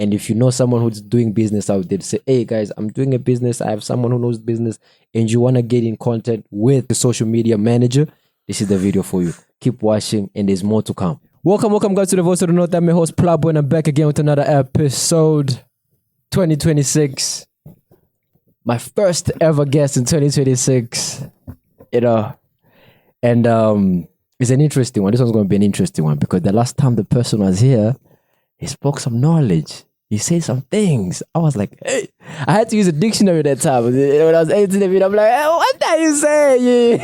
And if you know someone who's doing business out there, say, hey guys, I'm doing a business. I have someone who knows business, and you want to get in contact with the social media manager, this is the video for you. Keep watching, and there's more to come. Welcome guys to the Voice of the North. I'm your host Plabo, and I'm back again with another episode 2026. My first ever guest in 2026. And it's an interesting one. This one's going to be an interesting one because the last time the person was here, he spoke some knowledge. He said some things. I was like, hey, I had to use a dictionary that time. When I was editing the video, I'm like, hey, what are you saying?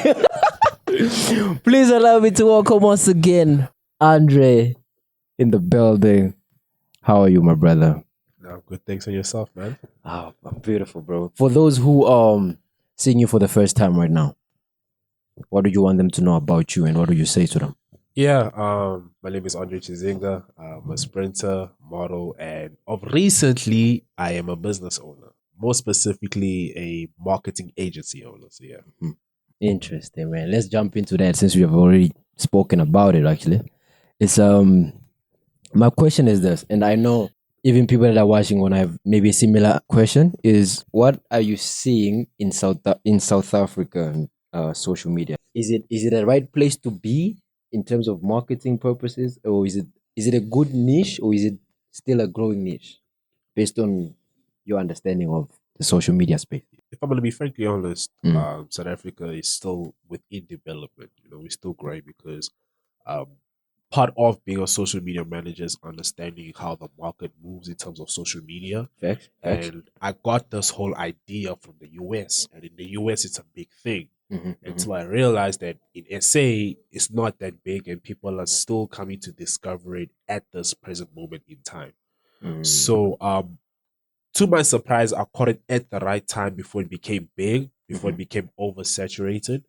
Please allow me to welcome once again Andre in the building. How are you, my brother? No, good. Thanks on yourself, man. Oh, beautiful, bro. For those who seeing you for the first time right now, what do you want them to know about you, and what do you say to them? Yeah, my name is Andre Chizinga. I'm a sprinter, model, and of recently, I am a business owner. More specifically, a marketing agency owner. So yeah. Interesting, man. Let's jump into that since we have already spoken about it. Actually, it's my question is this, and I know even people that are watching want to have maybe a similar question: is what are you seeing in South Africa social media? Is it a right place to be in terms of marketing purposes, or is it a good niche, or is it still a growing niche based on your understanding of the social media space? If I'm going to be frankly honest, Mm. South Africa is still within development. We're still growing because um, part of being a social media manager is understanding how the market moves in terms of social media. Facts. And I got this whole idea from the US, and in the US, it's a big thing. Until I realized that in SA, it's not that big, and people are still coming to discover it at this present moment in time. So, to my surprise, I caught it at the right time before it became big, before it became oversaturated.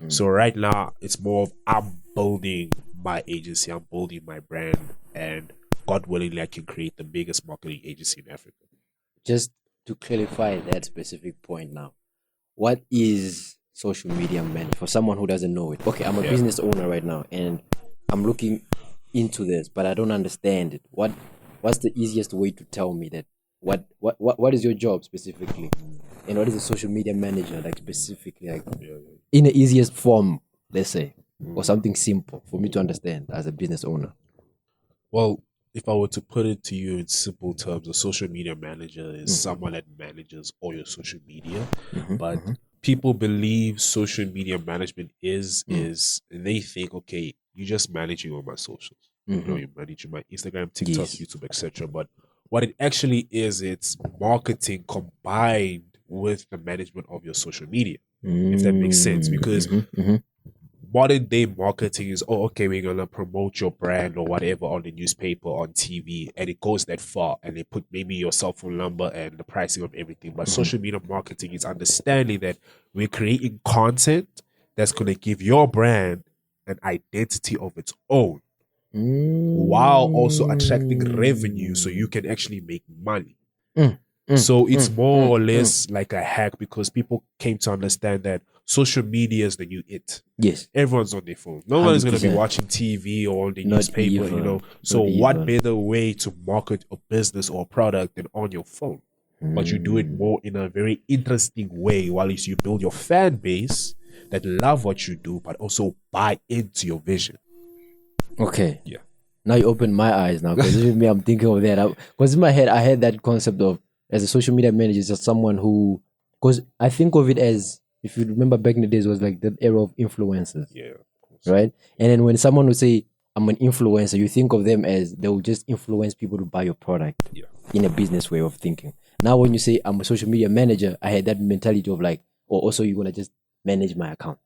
So right now, it's more of I'm building my agency, I'm building my brand, and God willing, I can create the biggest marketing agency in Africa. Just to clarify that specific point now, what is social media meant for someone who doesn't know it? Okay, I'm a business owner right now, and I'm looking into this, but I don't understand it. What's the easiest way to tell me that? What is your job specifically, and what is a social media manager like specifically, like in the easiest form, let's say, or something simple for me to understand as a business owner? Well, if I were to put it to you in simple terms, a social media manager is someone that manages all your social media. But people believe social media management is they think, okay, you're just managing all my socials. You're managing my Instagram, TikTok, Yes. YouTube, etc. But what it actually is, it's marketing combined with the management of your social media, if that makes sense. Because modern day marketing is, oh, okay, we're gonna promote your brand or whatever on the newspaper, on TV, and it goes that far, and they put maybe your cell phone number and the pricing of everything. But social media marketing is understanding that we're creating content that's gonna give your brand an identity of its own, while also attracting revenue so you can actually make money. So it's more or less like a hack, because people came to understand that social media is the new it. Yes. Everyone's on their phone. No one is going to be 100%. watching TV or on the Not newspaper, even. So Not what even. better way to market a business or a product than on your phone? But you do it more in a very interesting way, while you build your fan base that love what you do, but also buy into your vision. Okay. Yeah. Now you open my eyes now, because even me, I'm thinking of that. Because in my head, I had that concept of, as a social media manager, just someone who, because I think of it as, if you remember back in the days, was like the era of influencers, Yeah, of course. right? And then when someone would say, I'm an influencer, you think of them as they will just influence people to buy your product in a business way of thinking. Now, when you say I'm a social media manager, I had that mentality of like, oh, also you're going to just manage my account.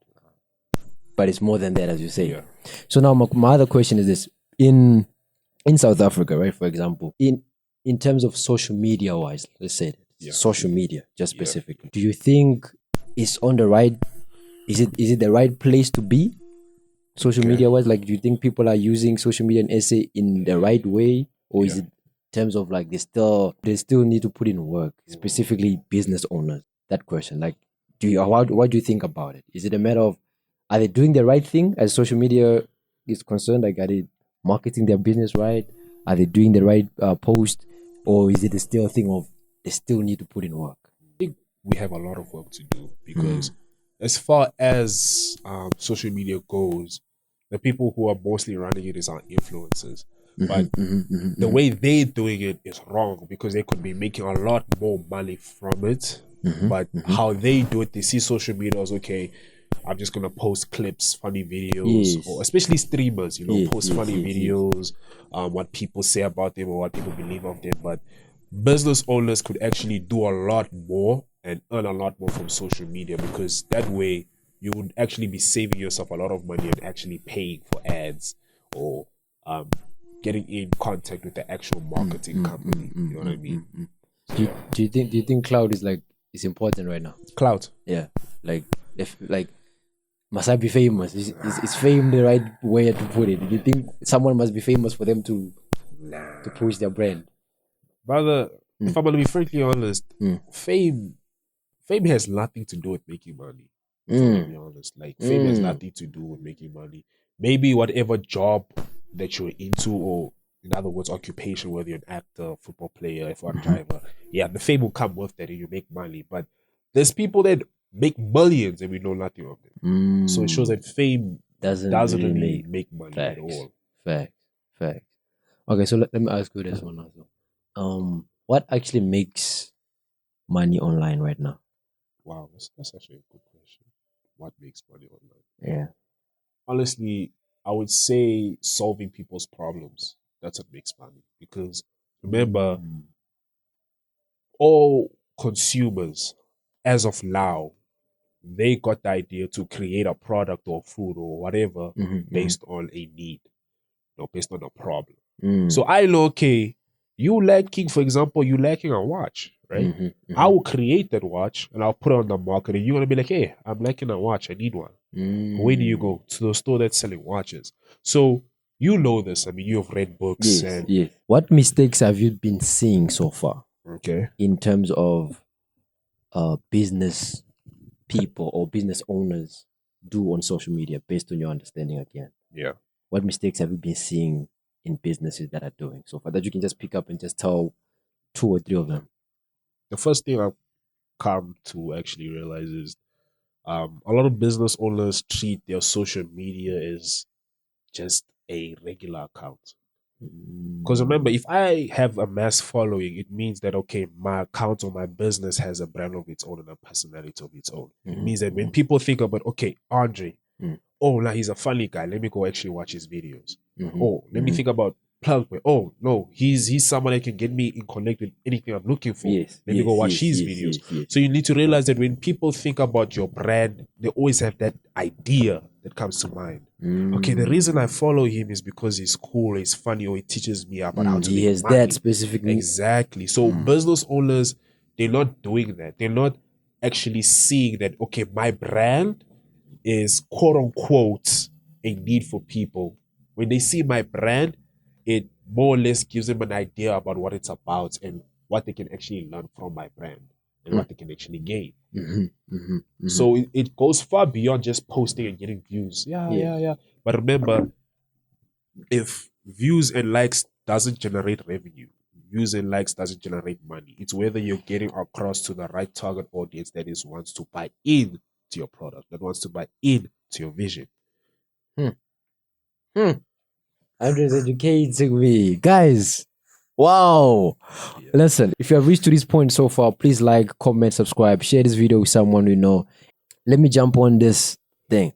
But it's more than that, as you say. Yeah. So now my other question is this. In South Africa, right, for example, in terms of social media wise, let's say social media just specifically, do you think it's on the right, is it the right place to be social media wise? Like, do you think people are using social media and essay in the right way, or is it in terms of like they still need to put in work, specifically business owners? That question, like, what do you think about it? Is it a matter of, are they doing the right thing as social media is concerned? Like, are they marketing their business right? Are they doing the right post? or is it still a thing of they still need to put in work? I think we have a lot of work to do because as far as social media goes, the people who are mostly running it is our influencers. But the way they're doing it is wrong because they could be making a lot more money from it. But how they do it, they see social media as okay, I'm just gonna post clips, funny videos, or especially streamers, post funny videos, what people say about them or what people believe of them. But business owners could actually do a lot more and earn a lot more from social media because that way you would actually be saving yourself a lot of money and actually paying for ads or getting in contact with the actual marketing company. You know what I mean? Do you think cloud is important right now? Cloud. Yeah. If must I be famous? Is fame the right way to put it? Do you think someone must be famous for them to push their brand? Brother, if I'm gonna be frankly honest, fame has nothing to do with making money. If I'm gonna be honest. Fame has nothing to do with making money. Maybe whatever job that you're into, or in other words, occupation, whether you're an actor, football player, F1 driver, the fame will come with that and you make money. But there's people that make millions and we know nothing of them. So it shows that fame doesn't really make money at all. Facts. Okay, so let me ask you this one also. What actually makes money online right now? Wow, that's actually a good question. What makes money online? Yeah. Honestly, I would say solving people's problems. That's what makes money. Because remember, all consumers, as of now, they got the idea to create a product or food or whatever based on a need, based on a problem. So I know, okay, you lacking, for example, you lacking a watch, right? I will create that watch and I'll put it on the market and you're going to be like, hey, I'm lacking a watch. I need one. Where do you go? To the store that's selling watches. So you know this. I mean, you've read books. Yes. What mistakes have you been seeing so far? Okay. In terms of business people or business owners do on social media based on your understanding again? Yeah. What mistakes have you been seeing in businesses that are doing so far that you can just pick up and just tell 2 or 3 of them? The first thing I've come to actually realize is a lot of business owners treat their social media as just a regular account. Because remember, if I have a mass following, it means that, okay, my account or my business has a brand of its own and a personality of its own. It means that when people think about, okay, Andre, oh, now he's a funny guy. Let me go actually watch his videos. Oh, let me think about Plugway. Oh, no, he's someone that can get me in connect with anything I'm looking for. Let me go watch his videos. So you need to realize that when people think about your brand, they always have that idea that comes to mind. Okay, the reason I follow him is because he's cool, he's funny, or he teaches me about how to make money. That specifically. Exactly. So business owners, they're not doing that. They're not actually seeing that, okay, my brand is quote unquote a need for people. When they see my brand, it more or less gives them an idea about what it's about and what they can actually learn from my brand and what they can actually gain. So it goes far beyond just posting and getting views. Yeah. But remember, if views and likes doesn't generate revenue, views and likes doesn't generate money. It's whether you're getting across to the right target audience that wants to buy in to your product, that wants to buy in to your vision. Andre's educating me. Guys, wow. Yeah. Listen, if you have reached to this point so far, please like, comment, subscribe, share this video with someone you know. Let me jump on this thing.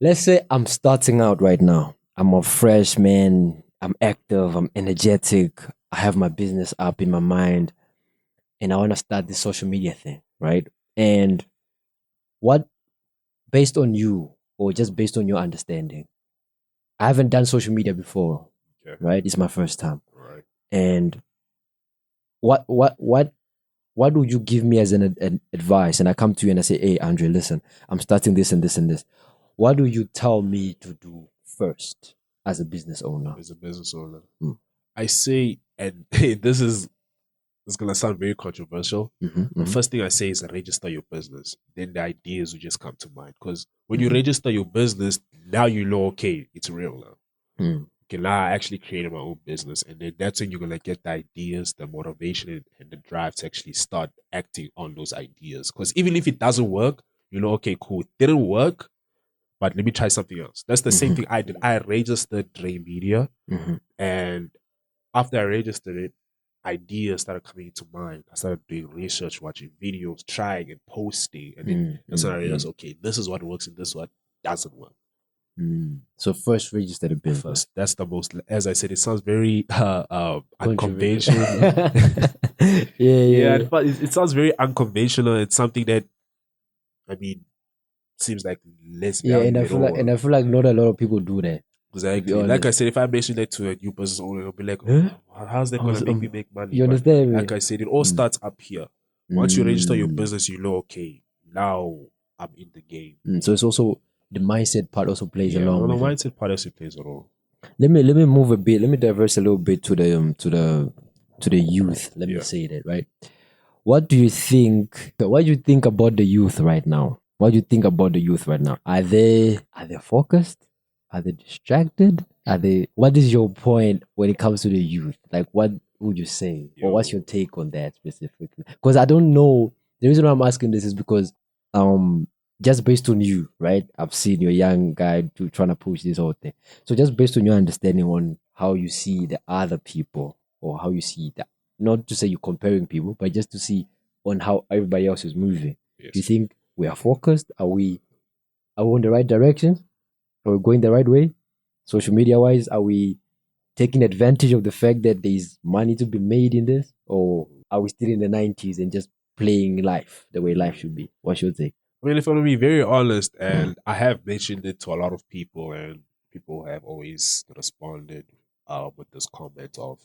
Let's say I'm starting out right now. I'm a freshman. I'm active. I'm energetic. I have my business up in my mind. And I want to start this social media thing, right? And what, based on you or just based on your understanding, I haven't done social media before, right? It's my first time. Right. And what would you give me as an advice? And I come to you and I say, hey, Andre, listen, I'm starting this and this and this. What do you tell me to do first as a business owner? As a business owner, I say, and this is going to sound very controversial. The first thing I say is register your business. Then the ideas will just come to mind. Because when you register your business, now you know, okay, it's real now. okay, now I actually created my own business, and then that's when you're gonna get the ideas, the motivation, and the drive to actually start acting on those ideas. Because even if it doesn't work, you know, okay, cool, it didn't work, but let me try something else. That's the same thing I did. I registered Dre Media, and after I registered it, ideas started coming into mind. I started doing research, watching videos, trying and posting, and then that's when I realized, okay, this is what works and this is what doesn't work. So first register the business. First, that's the most. As I said, it sounds very Controversial. unconventional. yeah. but it sounds very unconventional. It's something that, I mean, seems like less Yeah, value and I at feel like, all. not a lot of people do that. Exactly. Like I said, if I mention that to a new business owner, they'll be like, Huh? how's that going to make me make money? You But understand me? like I said, it all starts up here. Once you register your business, you know, okay, now I'm in the game. So it's also the mindset part also plays along the with it. mindset part also plays a role. Let me move a bit. Let me diverse a little bit to the youth. Let me say that, right? What do you think? What do you think about the youth right now? What do you think about the youth right now? Are they focused? Are they distracted? Are they? What is your point when it comes to the youth? Like, what would you say, or what's your take on that specifically? Because I don't know. The reason why I'm asking this is because just based on you, right? I've seen you're a young guy trying to push this whole thing. So just based on your understanding on how you see the other people, or how you see that, not to say you're comparing people, but just to see on how everybody else is moving. Yes. Do you think we are focused? Are we in the right direction? Are we going the right way? Social media wise, are we taking advantage of the fact that there's money to be made in this? Or are we still in the 90s and just playing life the way life should be? What's your take? I mean, if I'm to be very honest, and I have mentioned it to a lot of people, and people have always responded with this comment of,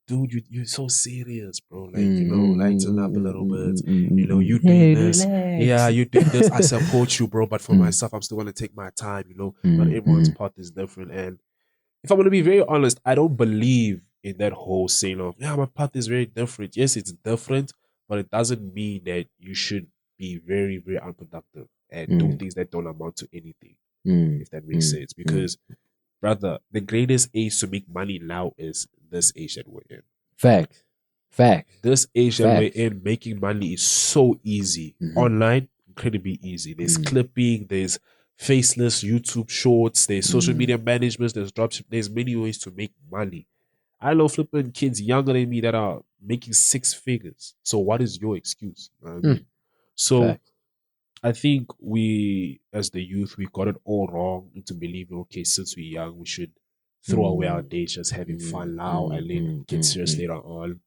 dude, you're so serious, bro. Like, you know, lighten up a little bit. You know, you doing this. Relax. Yeah, you doing this. I support you, bro. But for myself, I'm still going to take my time. You know, not everyone's path is different. And if I'm going to be very honest, I don't believe in that whole saying of, yeah, my path is very different. Yes, it's different, but it doesn't mean that you should be very, very unproductive and do things that don't amount to anything, if that makes sense. Because, brother, the greatest age to make money now is this age that we're in. Fact. This age that we're in, making money is so easy. Online, incredibly easy. There's clipping, there's faceless YouTube shorts, there's social media management, there's dropship, there's many ways to make money. I know flipping kids younger than me that are making 6 figures. So what is your excuse? You know what I mean? So Fact. I think we, as the youth, we got it all wrong into believing, okay, since we're young, we should throw away our days just having fun now and then get serious later on.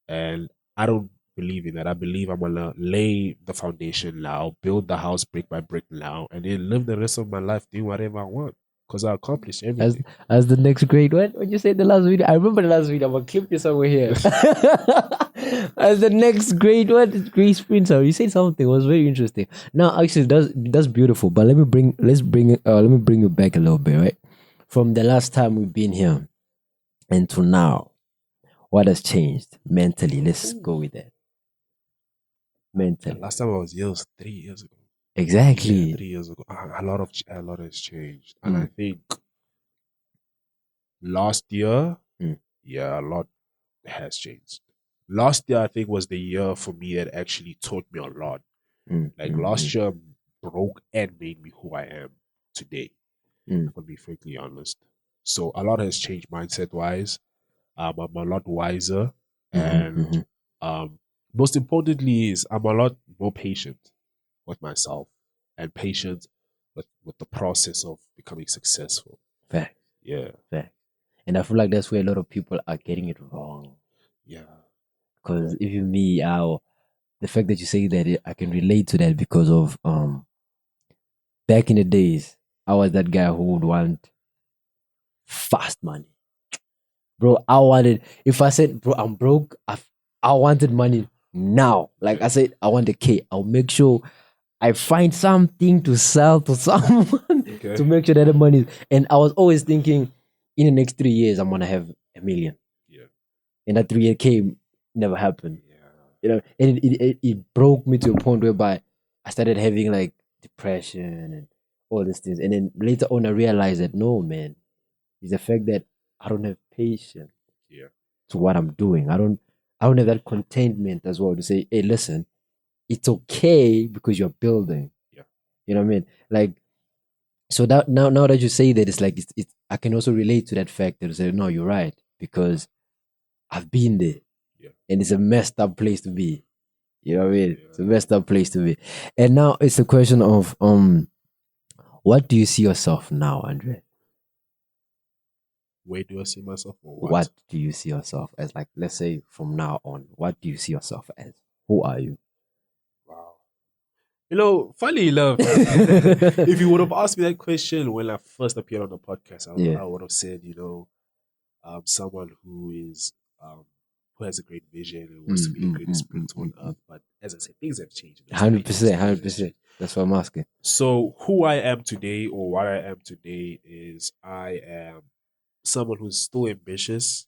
And I don't believe in that. I believe I'm gonna lay the foundation now, build the house brick by brick now, and then live the rest of my life doing whatever I want. Because I accomplished everything. As the next grade, what you say the last video? I remember the last video. I'm gonna clip this somewhere here. As the next grade, what Grace Printer? You said something. It was very interesting. Now, actually, that's beautiful. But let me bring you back a little bit, right? From the last time we've been here and to now, what has changed mentally? Let's go with that. Mentally. The last time I was here was 3 years ago. Exactly. Yeah, 3 years ago. A lot has changed. And I think last year, a lot has changed. Last year, I think, was the year for me that actually taught me a lot. Last year broke and made me who I am today. To be frankly honest. So a lot has changed mindset wise. I'm a lot wiser, and most importantly is I'm a lot more patient with myself and patient with the process of becoming successful. Fact. Yeah. Fact. And I feel like that's where a lot of people are getting it wrong. Yeah. Because even me, the fact that you say that, I can relate to that because of back in the days, I was that guy who would want fast money. Bro, if I said, bro, I'm broke, I wanted money now. Like I said, I want a K. I'll make sure I find something to sell to someone to make sure that the money. And I was always thinking, in the next 3 years, I'm gonna have $1 million. Yeah. And that 3 year came, never happened. Yeah. You know, and it broke me to a point whereby I started having like depression and all these things. And then later on, I realized that no, man, It's the fact that I don't have patience Yeah. to what I'm doing. I don't have that contentment as well to say, hey, listen, it's okay because you're building. Yeah. You know what I mean? Like, so that now that you say that, it's like it's I can also relate to that fact that say, no, you're right, because I've been there. Yeah. And it's a messed up place to be. You know what I mean? Yeah. It's a messed up place to be. And now it's a question of what do you see yourself now, Andre? Where do I see myself, or What do you see yourself as? Like, let's say from now on, what do you see yourself as? Who are you? Wow. You know, funny enough, if you would have asked me that question when I first appeared on the podcast, I would have said, someone who is who has a great vision and wants to be the greatest spiritual on earth. But as I said, things have changed. 100%. That's what I'm asking. So who I am today, or what I am today, is I am someone who's still ambitious,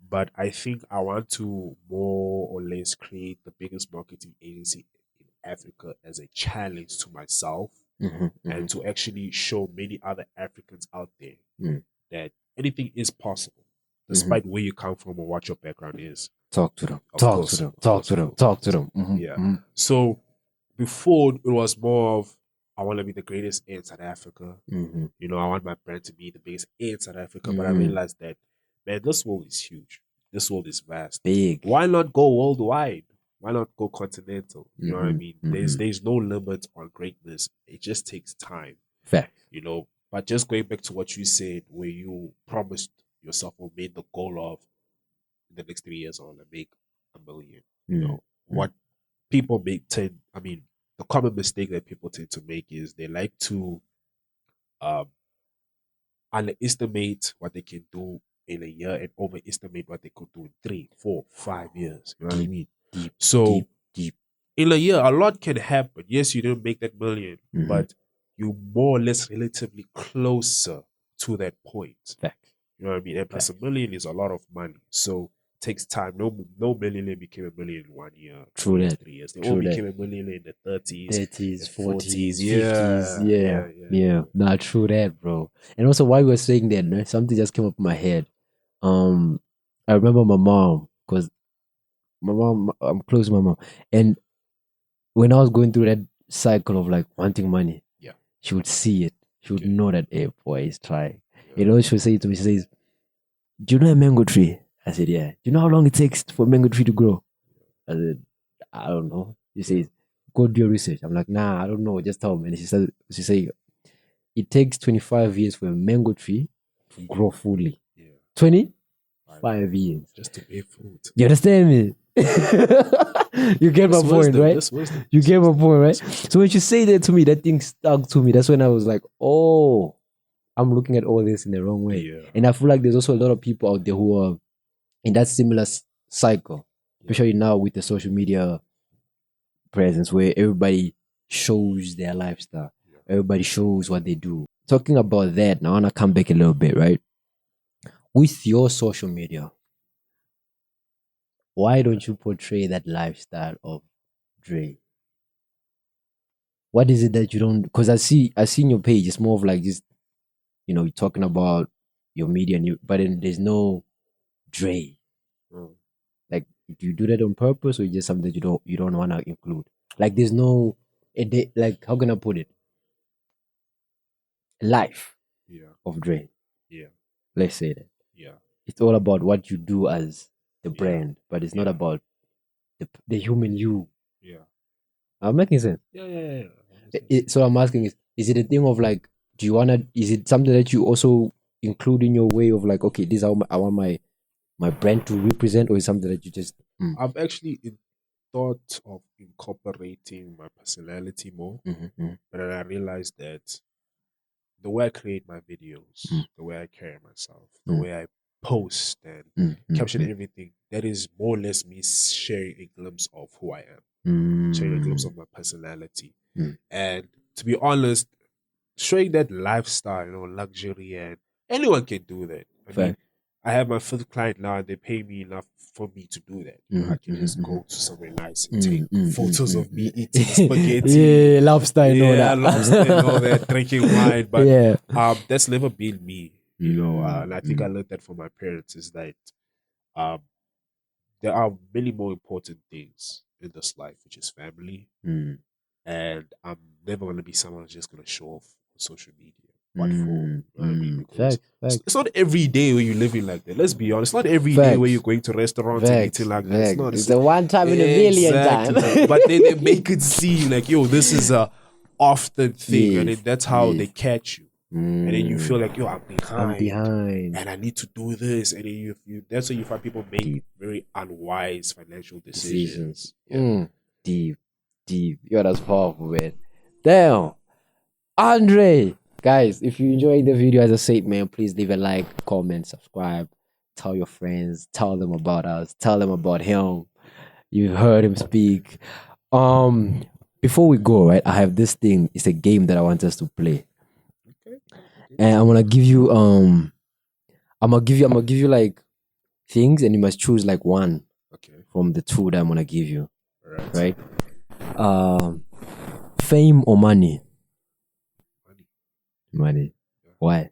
but I think I want to more or less create the biggest marketing agency in Africa as a challenge to myself, and to actually show many other Africans out there that anything is possible, despite where you come from or what your background is. Talk to them. Talk to them. Yeah. So before, it was more of, I want to be the greatest in South Africa. You know, I want my brand to be the biggest in South Africa. But I realized that, man, this world is huge. This world is vast. Big. Why not go worldwide? Why not go continental? You know what I mean? There's no limit on greatness. It just takes time. Fact. You know, but just going back to what you said, where you promised yourself or made the goal of, in the next 3 years, I want to make $1 million. You know, what people the common mistake that people tend to make is they like to underestimate what they can do in a year and overestimate what they could do in 3, 4, 5 years. You know what I mean? Deep. In a year, a lot can happen. Yes, you didn't make that $1 million, but you more or less relatively closer to that point. Fact. You know what I mean? And plus $1 million is a lot of money. So takes time. No millionaire became $1 million in 1 year. True that. 3 years. They all became $1 million in the 30s, 40s, 50s. 50s. Yeah. Nah, true that, bro. And also, while we were saying that, something just came up in my head. I remember my mom, because I'm close to my mom, and when I was going through that cycle of like wanting money, she would see it. She would know that, hey, boy, he's trying. You know, she would say to me, she says, "Do you know a mango tree?" I said, "Yeah." "Do you know how long it takes for a mango tree to grow?" I said, "I don't know." She says, "Go do your research." I'm like, "Nah, I don't know. Just tell me." And she said, "It takes 25 years for a mango tree to grow fully." 25 years. Just to bear fruit. You understand me? You get my point, right? You get my point, right? So when you say that to me, that thing stuck to me. That's when I was like, oh, I'm looking at all this in the wrong way. Yeah. And I feel like there's also a lot of people out there who are in that similar cycle, especially now with the social media presence where everybody shows their lifestyle. Everybody shows what they do. Talking about that, now I want to come back a little bit, right? With your social media, why don't you portray that lifestyle of Dre? What is it that you don't? Because I see in your page, it's more of like just, you're talking about your media, but then there's no Dre. Like, do you do that on purpose, or is it just something that you don't want to include? Like, there's no, like, how can I put it? Life of Dre. Yeah. Let's say that. Yeah. It's all about what you do as the brand, but it's not about the human you. Yeah. I'm making sense. Yeah. So I'm asking is it a thing of like, is it something that you also include in your way of like, okay, this is how I want my brand to represent, or is something that you just... I've actually thought of incorporating my personality more, but then I realized that the way I create my videos, the way I carry myself, the way I post and caption everything, that is more or less me sharing a glimpse of who I am, sharing a glimpse of my personality. And to be honest, showing that lifestyle, luxury, and anyone can do that. I mean, I have my 5th client now, and they pay me enough for me to do that. I can just go to somewhere nice and take photos of me eating spaghetti. Lobster and all that. Lobster and all that, drinking wine. But that's never been me. And I think I learned that from my parents is that um, there are many more important things in this life, which is family. And I'm never going to be someone who's just going to show off on social media. What for? You know what I mean? Because it's not every day where you're living like that. Let's be honest. It's not every day where you're going to restaurants and eating like that. It's not. It's a one time in a million time. But then they make it seem like, yo, this is a often thing. Yes, And then that's how they catch you. And then you feel Mm. like, yo, I'm behind. And I need to do this. And then you that's why you find people make very unwise financial decisions. Yeah. Deep. Yo, that's powerful, man. Damn. Andre. Guys, if you enjoyed the video, as I said, man, please leave a like, comment, subscribe, tell your friends, tell them about us, tell them about him. You've heard him speak. Before we go, right, I have this thing. It's a game that I want us to play. Okay. And I'm gonna give you I'm gonna give you like things, and you must choose like one from the two that I'm gonna give you. Right? Fame or money? Money. Why?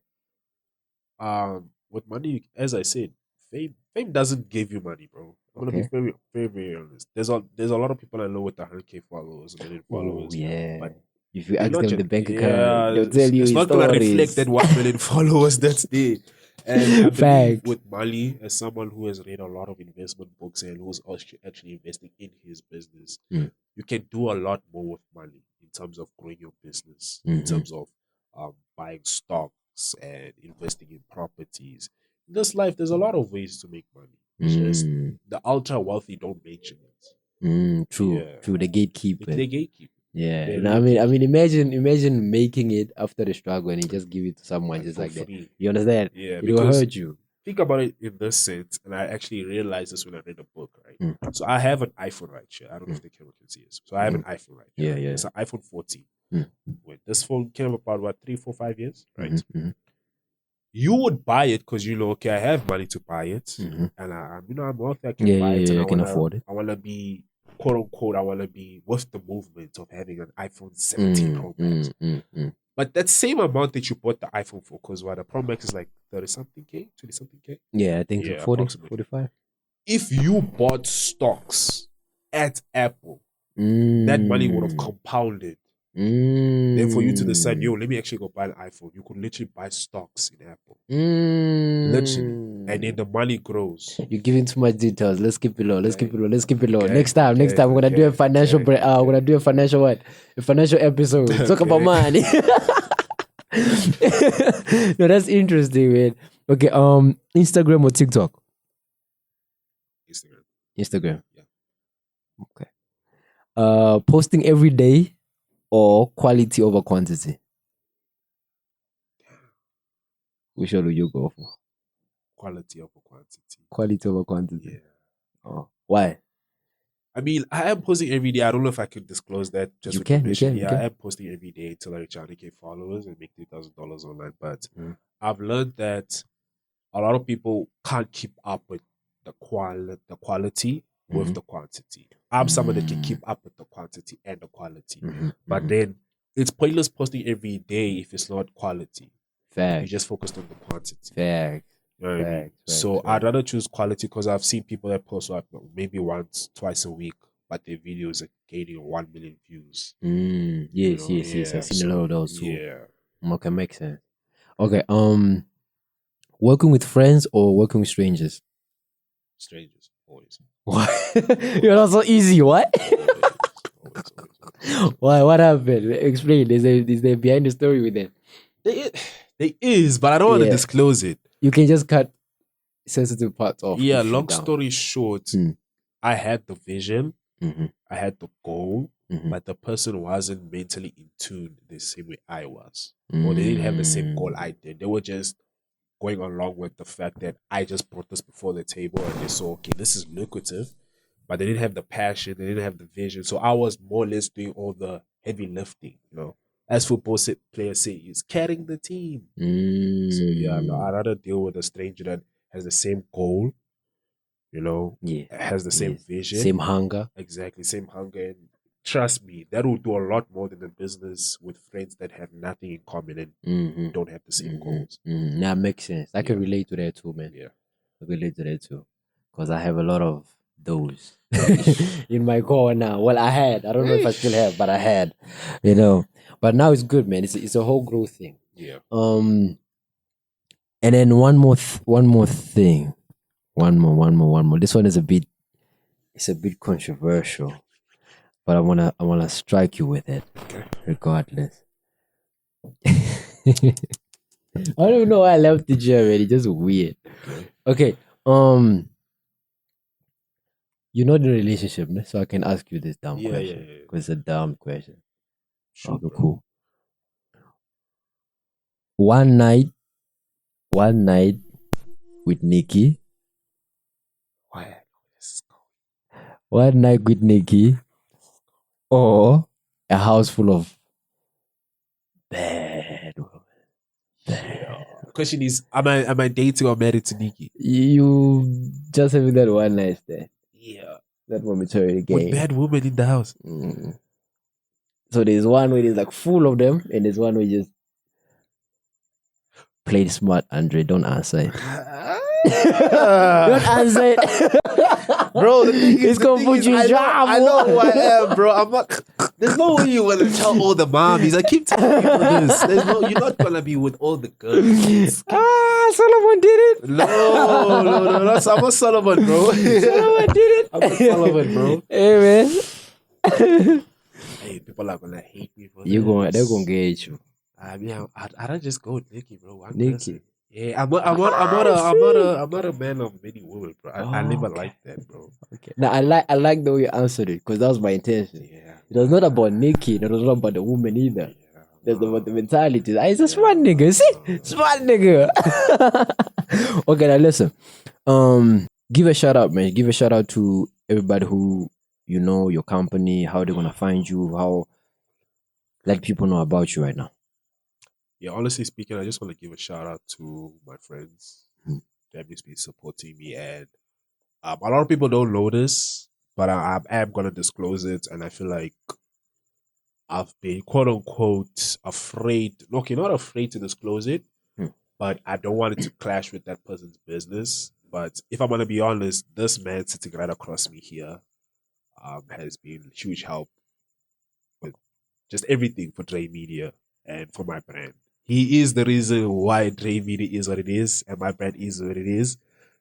With money, as I said, fame doesn't give you money, bro. I'm gonna be very, very, very honest. There's a lot of people I know with 100K followers, 1 million followers. Yeah. But if you ask them the bank account, they'll it's tell you it's not gonna stories. reflect that 1 million followers that's there. And I believe Fact. with Mali, as someone who has read a lot of investment books and who's actually investing in his business, you can do a lot more with money in terms of growing your business, in terms of buying stocks and investing in properties. In this life, there's a lot of ways to make money. It's just the ultra wealthy don't mention it. True. Yeah. True. The gatekeeper. They gatekeep. Yeah. They No, I mean, imagine making it after the struggle and you just give it to someone just for like that. free. You understand? Yeah, It will because hurt you. think about it in this sense, and I actually realized this when I read the book, right? So I have an iPhone right here. I don't know if the camera can see this. So I have an iPhone right here. Yeah. It's an iPhone 14. When this phone came about, what, 3, 4, 5 years, right? You would buy it because you know, okay, I have money to buy it, and I'm wealthy, I can buy it, and I can afford it. I want to be, quote unquote, I want to be with the movement of having an iPhone 17 Pro Max. But that same amount that you bought the iPhone for, because what, the Pro Max is like 30 something K, 20 something K. Yeah, I think so. 40, 45. If you bought stocks at Apple, that money would have compounded. Then for you to decide, yo, let me actually go buy an iPhone, you could literally buy stocks in Apple. Literally. And then the money grows. You're giving too much details. Let's keep it low. Next time, we're gonna do a financial we're gonna do a financial what? A financial episode. Talk about money. No, that's interesting, man. Okay, Instagram or TikTok? Instagram. Yeah. Okay. Posting every day or quality over quantity? Which one will you go for? Quality over quantity. Quality over quantity. Yeah. Oh, why? I mean, I am posting every day. I don't know if I could disclose that. Just you can. I am posting every day until I reach 100K followers and make $3,000 online. But I've learned that a lot of people can't keep up with the quality with the quantity. I'm someone that can keep up with the quantity and the quality. But then it's pointless posting every day if it's not quality. Fact. You just focused on the quantity. Fact. You know what I mean? So I'd rather choose quality because I've seen people that post like maybe once, twice a week, but their videos are gaining 1 million views. Yes. I've seen a lot of those too. Yeah. Okay, makes sense. Okay, working with friends or working with strangers? Strangers, always. What? You're not so easy. What? Always. Why? What happened? Explain. Is there behind the story with that? There is, but I don't want to disclose it. You can just cut sensitive parts off. Yeah, long story short, I had the vision, I had the goal, but the person wasn't mentally in tune the same way I was. Or they didn't have the same goal I did. They were just going along with the fact that I just brought this before the table and they saw, okay, this is lucrative, but they didn't have the passion, they didn't have the vision. So I was more or less doing all the heavy lifting, you know. As football players say, is carrying the team. So yeah, I'd rather deal with a stranger that has the same goal, you know, has the same vision, same hunger. Exactly, same hunger, and trust me, that will do a lot more than a business with friends that have nothing in common and don't have the same goals. That makes sense. I can relate to that too, man. Yeah. I relate to that too. Because I have a lot of those in my core now. Well, I had. I don't know if I still have, but I had. But now it's good, man. It's a whole growth thing. Yeah. And then one more thing. One more. This one is a bit controversial, but I wanna strike you with it, regardless. I don't even know why I left the gym, man. It's just weird. Okay. You know the relationship, so I can ask you this dumb question. Because it's a dumb question. Sure, okay, cool. One night with Nikki. One night with Nikki, or a house full of bad women. The question is, am I dating or married to Nikki? You just having that one night stand. Yeah. That momentary game. With bad women in the house. So there's one where it's like full of them, and there's one where you just play smart, Andre. Don't answer it. Don't answer it. Bro, the thing is, it's gonna put you in trouble. I know who I am, bro. I'm not. There's no way you want to tell all the mommies. I keep telling people this. You're not gonna be with all the girls. Solomon did it. No. I'm a Solomon, bro. Solomon did it. I'm a Solomon, bro. Hey, man. Hey, people are gonna hate me for they're gonna get you. I mean, I don't just go with Nikki, bro. Nikki. Yeah, I'm not a man of many women, bro. I never liked that, bro. Okay. Now I like the way you answered it, because that was my intention. Yeah. It was not about Nikki. It was not about the woman either. Yeah. It's about the mentality. It's a smart nigga. See, smart nigga. Okay, now listen. Give a shout out, man. Give a shout out to everybody who your company, how they're gonna find you, how let people know about you right now. Yeah, honestly speaking, I just want to give a shout out to my friends that have been supporting me, and a lot of people don't know this, but I am gonna disclose it, and I feel like I've been quote unquote afraid. Okay, not afraid to disclose it, but I don't want it to clash with that person's business. But if I'm gonna be honest, this man sitting right across me here has been huge help with just everything for Dre Media and for my brand. He is the reason why Dre Media is what it is and my brand is what it is.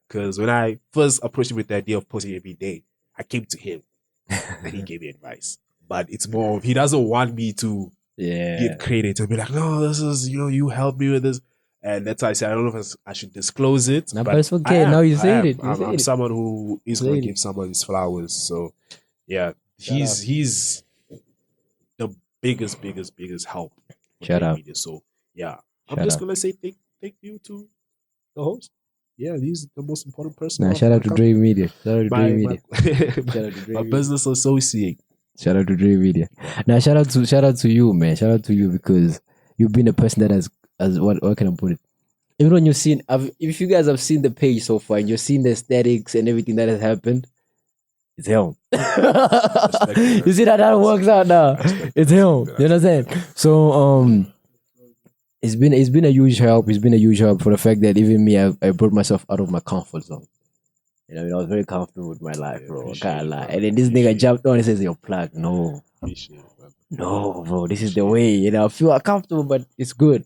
Because when I first approached him with the idea of posting every day, I came to him and he gave me advice. But it's more of, he doesn't want me to get credit and be like, no, this is, you helped me with this. And that's why I said, I don't know if I should disclose it. No, but it's okay. Now you said it. I'm someone who is going to give someone his flowers. So, yeah, he's the biggest help. Shout out. So, yeah, I'm just going to say thank you to the host. Yeah, he's the most important person. Shout out to Dre Media. Shout out to Dre Media. My business associate. Shout out to Dre Media. Now, shout out to you, man. Shout out to you, because you've been a person that has what can I put it? Even when you've seen, if you guys have seen the page so far and you've seen the aesthetics and everything that has happened, it's him. You see that works out now. It's him. You understand? So it's been a huge help. It's been a huge help for the fact that even me, I brought myself out of my comfort zone. I was very comfortable with my life, bro. I can't lie. And then this nigga jumped on and says, "You're plugged." No, bro. This is the way. I feel uncomfortable, but it's good.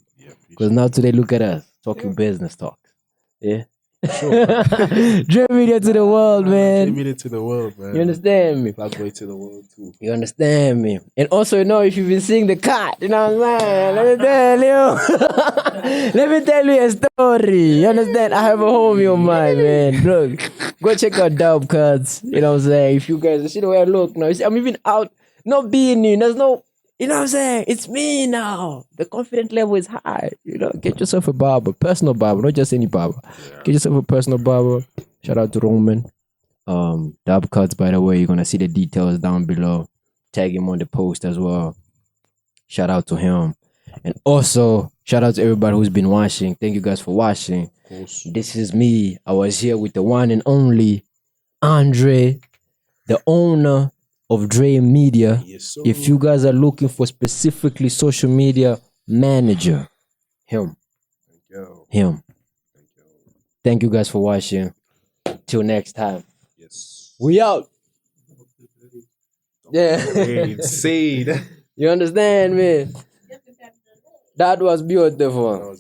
Because now today, look at us talking business talks. Yeah. Sure. Dre Media to the world, man. Dre Media to the world, man. You understand me? Plugboy to the world too. You understand me? And also, if you've been seeing the cat, what I'm saying? Let me tell you. Let me tell you a story. You understand? I have a homie of mine, man. Look, go check out Dub Cuts. You know what I'm saying? If you guys see the way I look now, I'm even out, not being new. There's no, you know what I'm saying? It's me now. The confidence level is high. Get yourself a barber, personal barber, not just any barber. Yeah. Get yourself a personal barber. Shout out to Roman. Dub Cuts, by the way, you're gonna see the details down below. Tag him on the post as well. Shout out to him. And also, shout out to everybody who's been watching. Thank you guys for watching. This is me. I was here with the one and only Andre, the owner, of Dre Media. Yes, sir. If you guys are looking for specifically social media manager, him. Him. Thank you guys for watching. Till next time. Yes. We out. Yeah. Insane. You understand, man? That was beautiful.